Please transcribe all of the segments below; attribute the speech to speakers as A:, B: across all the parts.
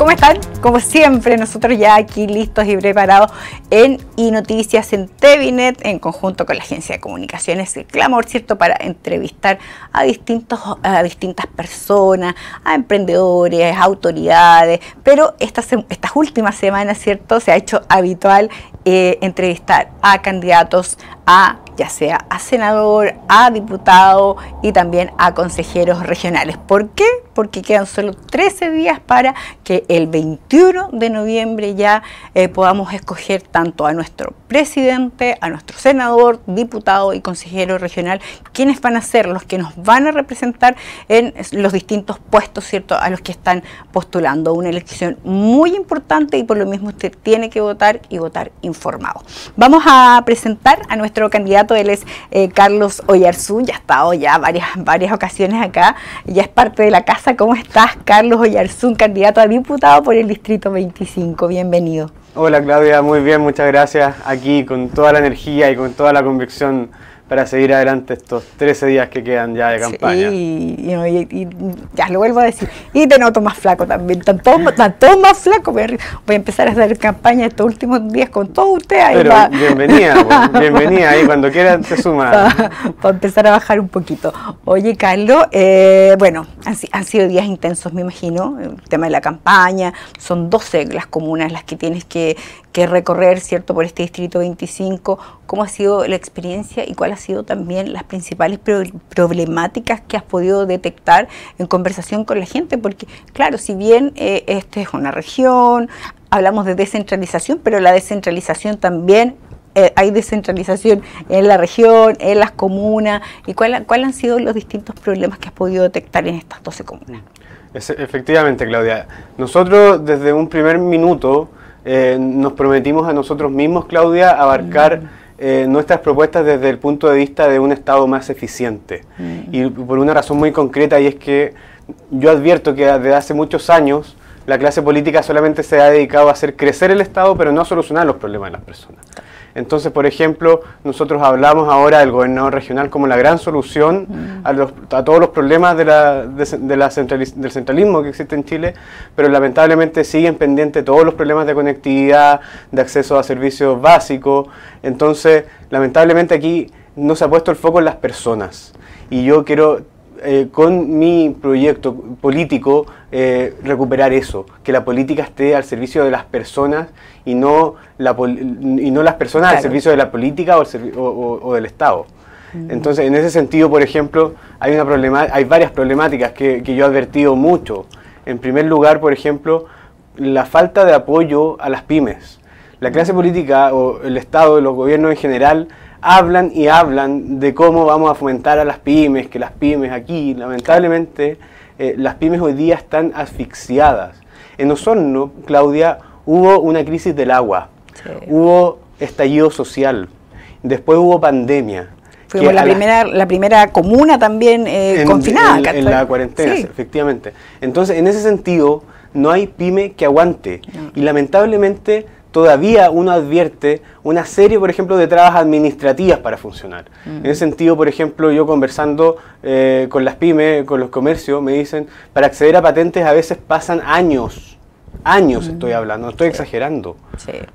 A: ¿cómo están? Como siempre, nosotros ya aquí listos y preparados en iNoticias, en TVNet, en conjunto con la Agencia de Comunicaciones El Clamor, ¿cierto? Para entrevistar a distintas personas, a emprendedores, autoridades, pero estas últimas semanas, ¿cierto? Se ha hecho habitual entrevistar a candidatos ya sea a senador, a diputado y también a consejeros regionales. ¿Por qué? Porque quedan solo 13 días para que el 21 de noviembre ya podamos escoger tanto a nuestro presidente, a nuestro senador, diputado y consejero regional, quienes van a ser los que nos van a representar en los distintos puestos, ¿cierto?, a los que están postulando. Una elección muy importante y por lo mismo usted tiene que votar y votar informado. Vamos a presentar a nuestro candidato. Él es Carlos Oyarzún, ya ha estado ya varias ocasiones acá, ya es parte de la casa. ¿Cómo estás, Carlos Oyarzún, candidato a diputado por el Distrito 25? Bienvenido.
B: Hola Claudia, muy bien, muchas gracias. Aquí con toda la energía y con toda la convicción para seguir adelante estos 13 días que quedan ya de campaña.
A: Sí, y ya lo vuelvo a decir. Y te noto más flaco también, están todos más flacos. Voy a empezar a hacer campaña estos últimos días con todos ustedes.
B: Pero bienvenida, pues, bienvenida, ahí cuando quieras te sumas.
A: Para empezar a bajar un poquito. Oye, Carlos, bueno, han sido días intensos, me imagino, el tema de la campaña. Son 12 las comunas las que tienes que recorrer, ¿cierto?, por este Distrito 25. ¿Cómo ha sido la experiencia y cuáles han sido también las principales problemáticas que has podido detectar en conversación con la gente? Porque, claro, si bien esta es una región, hablamos de descentralización, pero la descentralización también, hay descentralización en la región, en las comunas. ¿Y cuáles han sido los distintos problemas que has podido detectar en estas 12 comunas?
B: Efectivamente, Claudia. Nosotros desde un primer minuto nos prometimos a nosotros mismos, Claudia, abarcar nuestras propuestas desde el punto de vista de un Estado más eficiente. Y por una razón muy concreta, y es que yo advierto que desde hace muchos años la clase política solamente se ha dedicado a hacer crecer el Estado, pero no a solucionar los problemas de las personas. Entonces, por ejemplo, nosotros hablamos ahora del gobernador regional como la gran solución a todos los problemas del centralismo que existe en Chile, pero lamentablemente siguen pendientes todos los problemas de conectividad, de acceso a servicios básicos. Entonces, lamentablemente aquí no se ha puesto el foco en las personas. Y yo quiero, con mi proyecto político, recuperar eso, que la política esté al servicio de las personas y no las personas al servicio de la política o del Estado. Entonces, en ese sentido, por ejemplo, hay varias problemáticas que yo he advertido mucho. En primer lugar, por ejemplo, la falta de apoyo a las pymes. La clase política o el Estado, los gobiernos en general, hablan y hablan de cómo vamos a fomentar a las pymes, que las pymes aquí, lamentablemente, las pymes hoy día están asfixiadas. En Osorno, Claudia, hubo una crisis del agua, hubo estallido social, después hubo pandemia.
A: Fuimos la primera comuna también confinada.
B: En la cuarentena, sí. Efectivamente. Entonces, en ese sentido, no hay pyme que aguante. No. Y lamentablemente, todavía uno advierte una serie, por ejemplo, de trabas administrativas para funcionar. En ese sentido, por ejemplo, yo conversando con las pymes, con los comercios, me dicen, para acceder a patentes a veces pasan años estoy hablando, no estoy exagerando,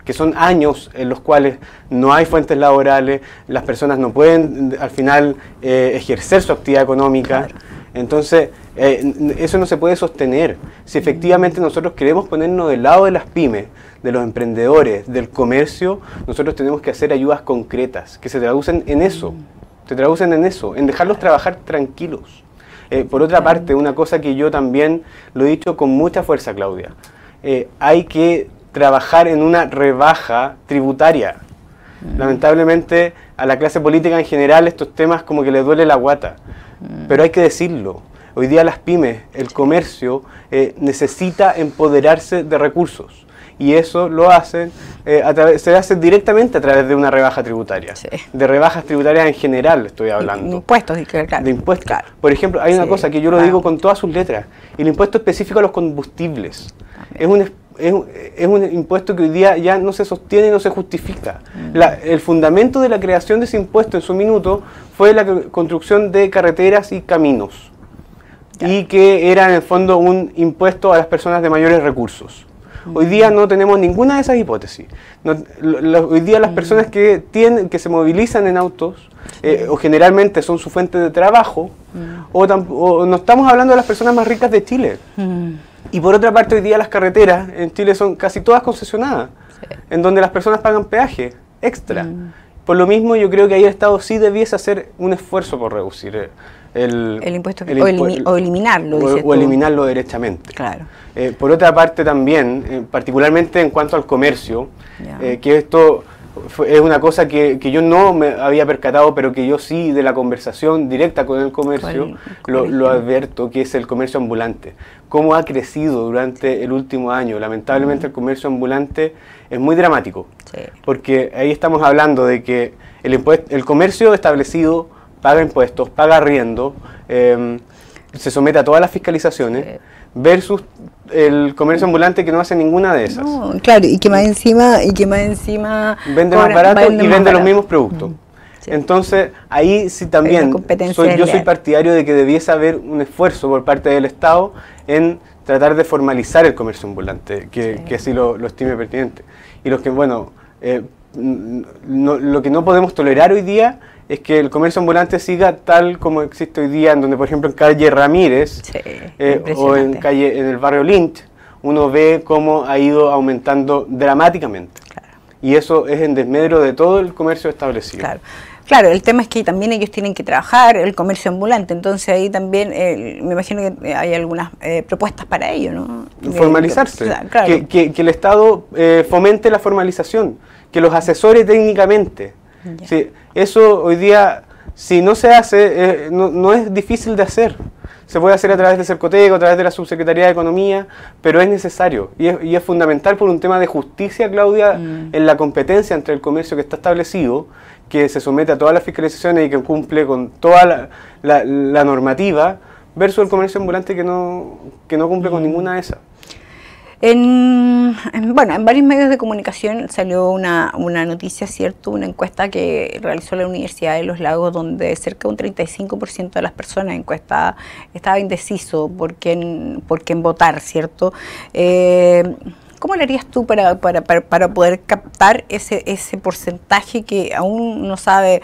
B: que son años en los cuales no hay fuentes laborales, las personas no pueden al final ejercer su actividad económica. Claro. Entonces, eso no se puede sostener. Si efectivamente nosotros queremos ponernos del lado de las pymes, de los emprendedores, del comercio, nosotros tenemos que hacer ayudas concretas, que se traducen en eso, en dejarlos trabajar tranquilos. Por otra parte, una cosa que yo también lo he dicho con mucha fuerza, Claudia, hay que trabajar en una rebaja tributaria. Lamentablemente, a la clase política en general estos temas como que les duele la guata. Pero hay que decirlo, hoy día las pymes, el comercio, necesita empoderarse de recursos. Y eso lo hacen, se hace directamente a través de una rebaja tributaria. De rebajas tributarias en general estoy hablando.
A: Impuestos, claro.
B: De impuestos. Claro. Por ejemplo, hay una cosa que yo lo digo con todas sus letras. El impuesto específico a los combustibles. Es un impuesto que hoy día ya no se sostiene y no se justifica. El fundamento de la creación de ese impuesto en su minuto fue la construcción de carreteras y caminos. y que era en el fondo un impuesto a las personas de mayores recursos. Hoy día no tenemos ninguna de esas hipótesis. Hoy día las personas que se movilizan en autos, o generalmente son su fuente de trabajo, o no estamos hablando de las personas más ricas de Chile. Y por otra parte, hoy día las carreteras en Chile son casi todas concesionadas, en donde las personas pagan peaje extra. Por lo mismo, yo creo que ahí el Estado sí debiese hacer un esfuerzo por reducir el impuesto,
A: o eliminarlo.
B: O eliminarlo derechamente.
A: Claro.
B: Por otra parte también, particularmente en cuanto al comercio, que esto es una cosa que yo no me había percatado, pero que yo sí, de la conversación directa con el comercio, lo advierto, que es el comercio ambulante. Cómo ha crecido durante el último año. Lamentablemente el comercio ambulante es muy dramático, porque ahí estamos hablando de que el comercio establecido paga impuestos, paga arriendo, se somete a todas las fiscalizaciones, versus el comercio ambulante que no hace ninguna de esas.
A: No, claro, y que más encima
B: vende más barato y vende los mismos productos. Entonces, ahí sí también yo soy partidario de que debiese haber un esfuerzo por parte del Estado en tratar de formalizar el comercio ambulante, que así lo estime pertinente. Y lo que no podemos tolerar hoy día es que el comercio ambulante siga tal como existe hoy día, en donde, por ejemplo, en calle Ramírez o en el barrio Lynch, uno ve cómo ha ido aumentando dramáticamente. Y eso es en desmedro de todo el comercio establecido.
A: Claro, el tema es que también ellos tienen que trabajar el comercio ambulante, entonces ahí también me imagino que hay algunas propuestas para ello, ¿no?
B: Formalizarse, que el Estado fomente la formalización, que los asesore técnicamente. Sí, eso hoy día, si no se hace, no es difícil de hacer. Se puede hacer a través de Cercoteco, a través de la Subsecretaría de Economía, pero es necesario y es fundamental por un tema de justicia, Claudia, en la competencia entre el comercio que está establecido, que se somete a todas las fiscalizaciones y que cumple con toda la normativa, versus el comercio ambulante que no cumple con ninguna de esas.
A: En varios medios de comunicación salió una noticia, ¿cierto? Una encuesta que realizó la Universidad de Los Lagos, donde cerca de un 35% de las personas encuestadas estaba indeciso por quién votar, ¿cierto? ¿Cómo le harías tú para poder captar ese porcentaje que aún no sabe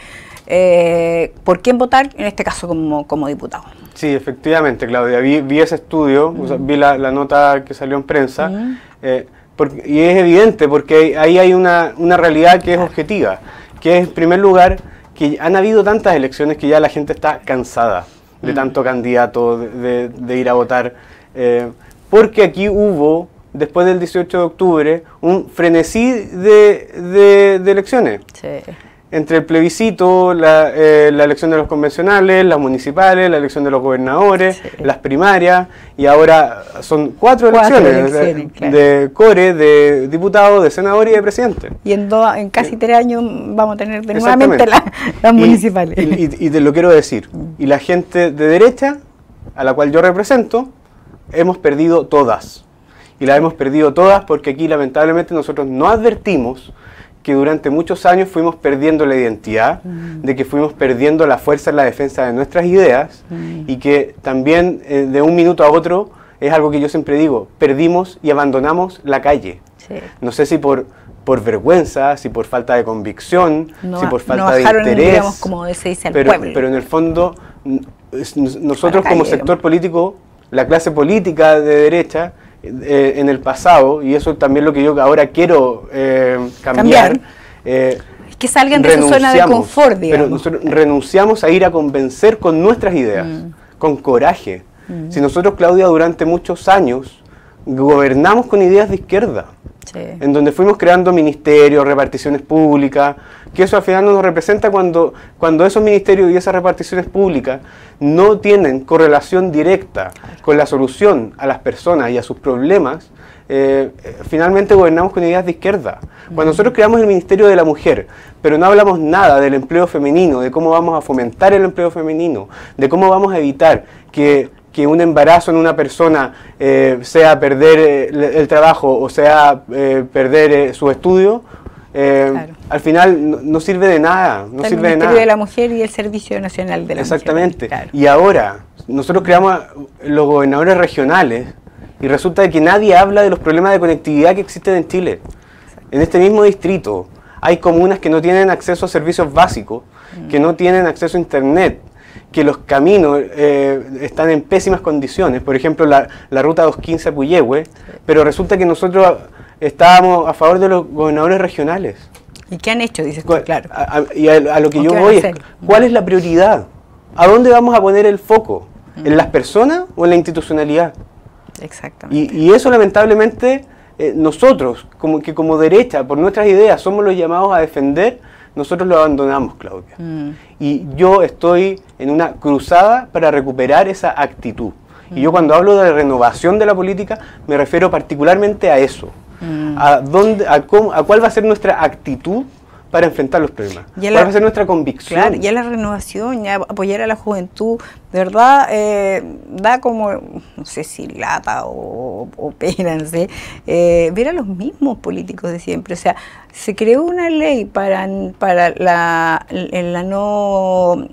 A: por quién votar, en este caso como diputado?
B: Sí, efectivamente, Claudia, vi ese estudio, o sea, vi la nota que salió en prensa, y es evidente porque ahí hay una realidad que es objetiva, que es, en primer lugar, que han habido tantas elecciones que ya la gente está cansada de tanto candidato, de ir a votar, porque aquí hubo, después del 18 de octubre, un frenesí de elecciones. Entre el plebiscito, la elección de los convencionales, las municipales, la elección de los gobernadores, las primarias, y ahora son cuatro elecciones de core, de diputados, de senadores y de presidente.
A: Y en casi 3 años vamos a tener nuevamente las municipales.
B: Y te lo quiero decir, y la gente de derecha, a la cual yo represento, hemos perdido todas. Y las hemos perdido todas porque aquí lamentablemente nosotros no advertimos que durante muchos años fuimos perdiendo la identidad, de que fuimos perdiendo la fuerza en la defensa de nuestras ideas, y que también de un minuto a otro, es algo que yo siempre digo, perdimos y abandonamos la calle. No sé si por vergüenza, si por falta de convicción, si por falta de interés,
A: digamos, como se dice al pueblo.
B: Pero en el fondo, nosotros como sector político, la clase política de derecha, en el pasado, y eso es también lo que yo ahora quiero cambiar,
A: que salgan de su zona de confort, digamos.
B: Pero nosotros renunciamos a ir a convencer con nuestras ideas, con coraje. Si nosotros, Claudia, durante muchos años gobernamos con ideas de izquierda, en donde fuimos creando ministerios, reparticiones públicas, que eso al final no nos representa cuando esos ministerios y esas reparticiones públicas no tienen correlación directa con la solución a las personas y a sus problemas. Finalmente gobernamos con ideas de izquierda. Cuando nosotros creamos el Ministerio de la Mujer, pero no hablamos nada del empleo femenino, de cómo vamos a fomentar el empleo femenino, de cómo vamos a evitar que un embarazo en una persona sea perder el trabajo o sea perder su estudio,
A: Claro.
B: al final no sirve de nada. No
A: Está el
B: sirve de
A: Ministerio
B: nada.
A: de la Mujer y el Servicio Nacional de la
B: Exactamente.
A: Mujer. Claro.
B: Y ahora, nosotros creamos los gobernadores regionales y resulta de que nadie habla de los problemas de conectividad que existen en Chile. En este mismo distrito hay comunas que no tienen acceso a servicios básicos, que no tienen acceso a internet, que los caminos están en pésimas condiciones. Por ejemplo, la ruta 215 a Puyehue, pero resulta que nosotros estábamos a favor de los gobernadores regionales.
A: ¿Y qué han hecho? Dices tú, claro.
B: Y a lo que yo voy es, ¿cuál es la prioridad? ¿A dónde vamos a poner el foco? ¿En las personas o en la institucionalidad?
A: Exactamente.
B: Y eso lamentablemente nosotros, como derecha, por nuestras ideas, somos los llamados a defender, nosotros lo abandonamos, Claudia. Y yo estoy en una cruzada para recuperar esa actitud. Y yo cuando hablo de renovación de la política, me refiero particularmente a eso. A cuál va a ser nuestra actitud para enfrentar los problemas. ¿Cuál va a ser nuestra convicción?
A: Claro, ya la renovación, ya apoyar a la juventud, de verdad, da como, no sé si lata o pena, no sé, ver a los mismos políticos de siempre. O sea, se creó una ley para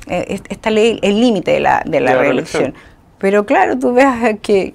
A: esta ley, el límite de la reelección. Pero claro, tú ves que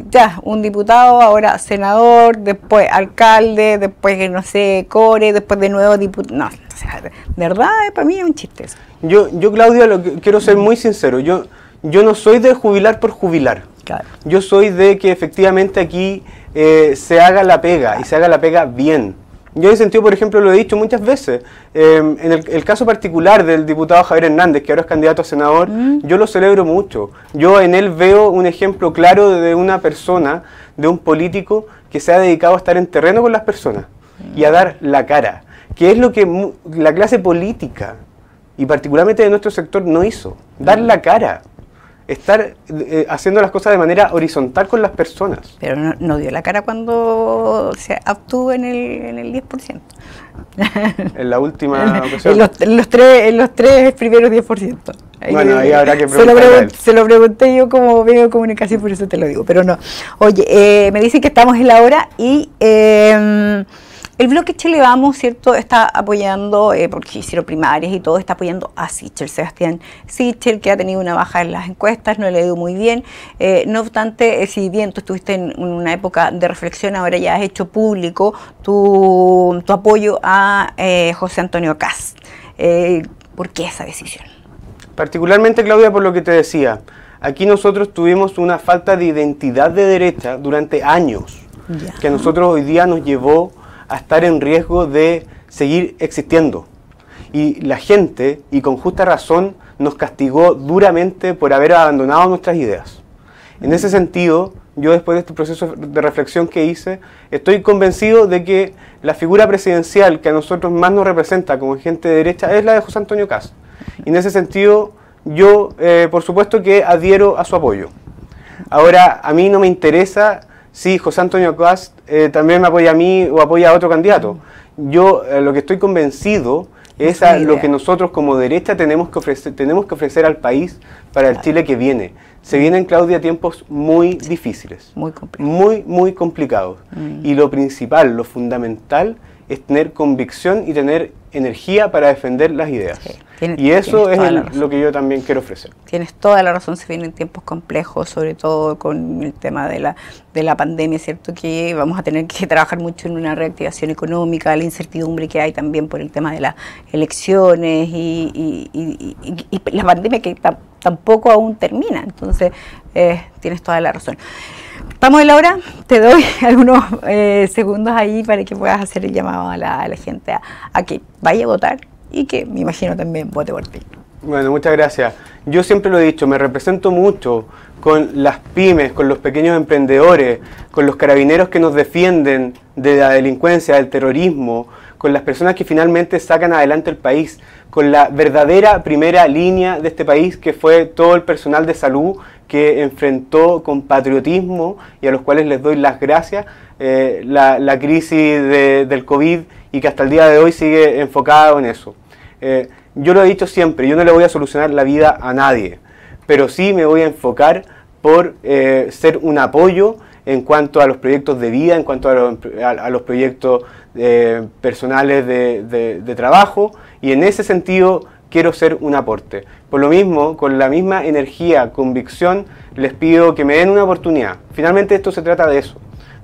A: ya, un diputado, ahora senador, después alcalde, después, no sé, core, después de nuevo diputado. No, o sea, de verdad, para mí es un chiste eso.
B: Yo Claudia, quiero ser muy sincero. Yo no soy de jubilar por jubilar.
A: Claro.
B: Yo soy de que efectivamente aquí se haga la pega, y se haga la pega bien. Yo en ese sentido, por ejemplo, lo he dicho muchas veces. En el caso particular del diputado Javier Hernández, que ahora es candidato a senador, yo lo celebro mucho. Yo en él veo un ejemplo claro de una persona, de un político que se ha dedicado a estar en terreno con las personas y a dar la cara, que es lo que la clase política, y particularmente de nuestro sector, no hizo. Dar la cara. Estar haciendo las cosas de manera horizontal con las personas.
A: Pero no dio la cara cuando se obtuvo en el 10%.
B: En la última ocasión.
A: En los tres primeros 10%.
B: Bueno, ahí habrá que preguntarle.
A: Se lo pregunté yo como medio de comunicación, por eso te lo digo, pero no. Oye, me dicen que estamos en la hora y el bloque Chile Vamos, ¿cierto?, está apoyando, porque hicieron primarias y todo, está apoyando a Sichel, Sebastián Sichel, que ha tenido una baja en las encuestas, no le ha ido muy bien. No obstante, si bien tú estuviste en una época de reflexión, ahora ya has hecho público tu apoyo a José Antonio Kast. ¿Por qué esa decisión?
B: Particularmente, Claudia, por lo que te decía, aquí nosotros tuvimos una falta de identidad de derecha durante años, que a nosotros hoy día nos llevó a estar en riesgo de seguir existiendo. Y la gente, y con justa razón, nos castigó duramente por haber abandonado nuestras ideas. En ese sentido, yo después de este proceso de reflexión que hice, estoy convencido de que la figura presidencial que a nosotros más nos representa como gente de derecha es la de José Antonio Kast. Y en ese sentido, yo, por supuesto que adhiero a su apoyo. Ahora, a mí no me interesa si José Antonio Kast también me apoya a mí o apoya a otro candidato. Yo lo que estoy convencido es a lo que nosotros como derecha tenemos que ofrecer al país para el Chile que viene. Se vienen, Claudia, tiempos muy difíciles.
A: Muy complicados.
B: Muy complicados. Y lo principal, lo fundamental, es tener convicción y tener energía para defender las ideas. Sí. Y eso es lo que yo también quiero ofrecer.
A: Tienes toda la razón, se vienen tiempos complejos, sobre todo con el tema de la pandemia, ¿cierto? Que vamos a tener que trabajar mucho en una reactivación económica, la incertidumbre que hay también por el tema de las elecciones y la pandemia que tampoco aún termina. Entonces, tienes toda la razón. Estamos en la hora, te doy algunos segundos ahí para que puedas hacer el llamado a la gente a que vaya a votar y que me imagino también vote por ti.
B: Bueno, muchas gracias. Yo siempre lo he dicho, me represento mucho con las pymes, con los pequeños emprendedores, con los carabineros que nos defienden de la delincuencia, del terrorismo, con las personas que finalmente sacan adelante el país, con la verdadera primera línea de este país, que fue todo el personal de salud que enfrentó con patriotismo y a los cuales les doy las gracias la crisis del COVID y que hasta el día de hoy sigue enfocado en eso. Yo lo he dicho siempre, yo no le voy a solucionar la vida a nadie, pero sí me voy a enfocar por ser un apoyo en cuanto a los proyectos de vida, en cuanto a los proyectos personales de trabajo, y en ese sentido quiero ser un aporte. Por lo mismo, con la misma energía, convicción, les pido que me den una oportunidad. Finalmente esto se trata de eso,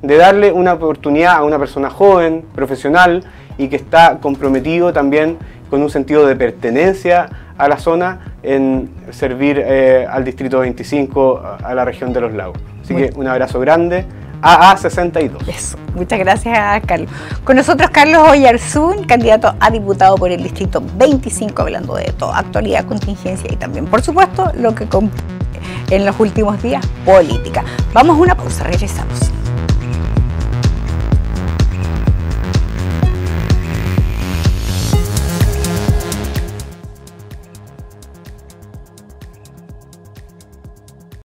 B: de darle una oportunidad a una persona joven, profesional, y que está comprometido también con un sentido de pertenencia a la zona en servir al Distrito 25, a la región de los lagos. Así que un abrazo grande. AA62.
A: Eso, muchas gracias, Carlos. Con nosotros Carlos Oyarzún, candidato a diputado por el Distrito 25, hablando de todo, actualidad, contingencia y también, por supuesto, lo que en los últimos días, política. Vamos a una pausa, regresamos.